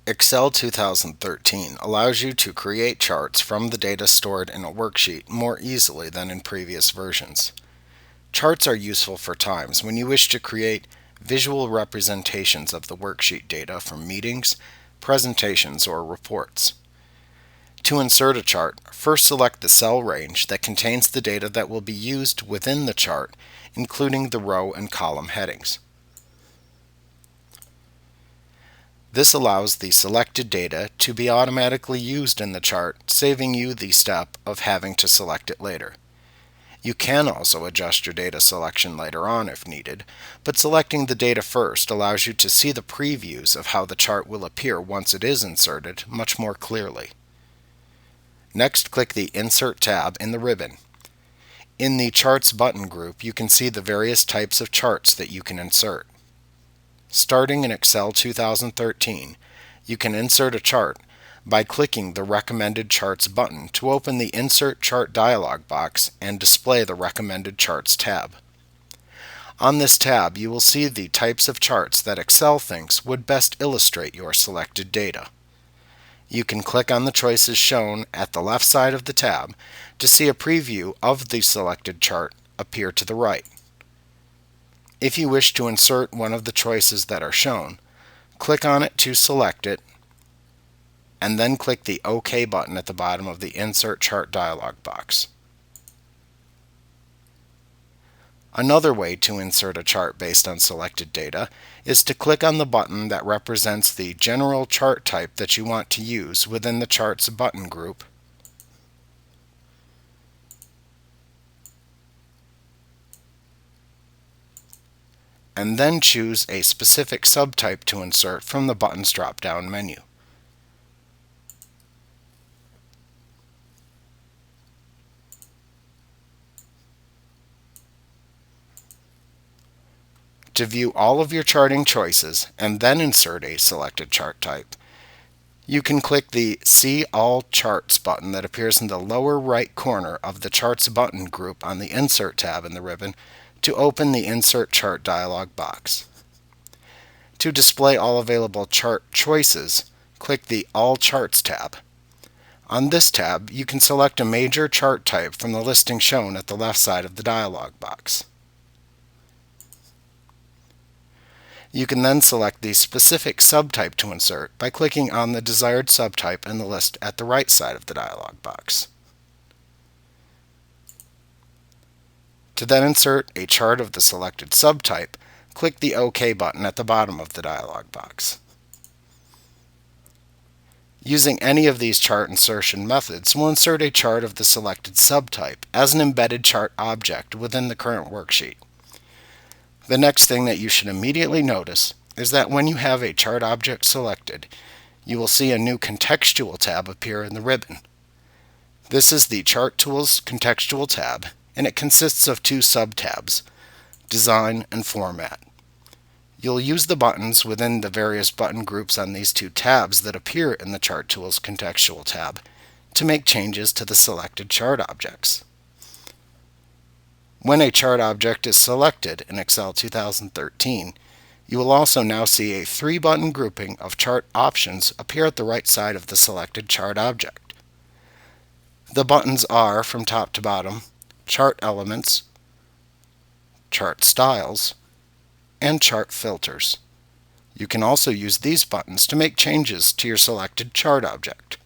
Excel 2013 allows you to create charts from the data stored in a worksheet more easily than in previous versions. Charts are useful for times when you wish to create visual representations of the worksheet data from meetings, presentations, or reports. To insert a chart, first select the cell range that contains the data that will be used within the chart, including the row and column headings. This allows the selected data to be automatically used in the chart, saving you the step of having to select it later. You can also adjust your data selection later on if needed, but selecting the data first allows you to see the previews of how the chart will appear once it is inserted much more clearly. Next, click the Insert tab in the ribbon. In the Charts button group, you can see the various types of charts that you can insert. Starting in Excel 2013, you can insert a chart by clicking the Recommended Charts button to open the Insert Chart dialog box and display the Recommended Charts tab. On this tab, you will see the types of charts that Excel thinks would best illustrate your selected data. You can click on the choices shown at the left side of the tab to see a preview of the selected chart appear to the right. If you wish to insert one of the choices that are shown, click on it to select it, and then click the OK button at the bottom of the Insert Chart dialog box. Another way to insert a chart based on selected data is to click on the button that represents the general chart type that you want to use within the Charts button group, and then choose a specific subtype to insert from the button's drop-down menu. To view all of your charting choices and then insert a selected chart type, you can click the See All Charts button that appears in the lower right corner of the Charts button group on the Insert tab in the ribbon to open the Insert Chart dialog box. To display all available chart choices, click the All Charts tab. On this tab, you can select a major chart type from the listing shown at the left side of the dialog box. You can then select the specific subtype to insert by clicking on the desired subtype in the list at the right side of the dialog box. To then insert a chart of the selected subtype, click the OK button at the bottom of the dialog box. Using any of these chart insertion methods will insert a chart of the selected subtype as an embedded chart object within the current worksheet. The next thing that you should immediately notice is that when you have a chart object selected, you will see a new Contextual tab appear in the ribbon. This is the Chart Tools Contextual tab, and it consists of two sub-tabs, Design and Format. You'll use the buttons within the various button groups on these two tabs that appear in the Chart Tools Contextual tab to make changes to the selected chart objects. When a chart object is selected in Excel 2013, you will also now see a 3-button grouping of chart options appear at the right side of the selected chart object. The buttons are, from top to bottom, Chart Elements, Chart Styles, and Chart Filters. You can also use these buttons to make changes to your selected chart object.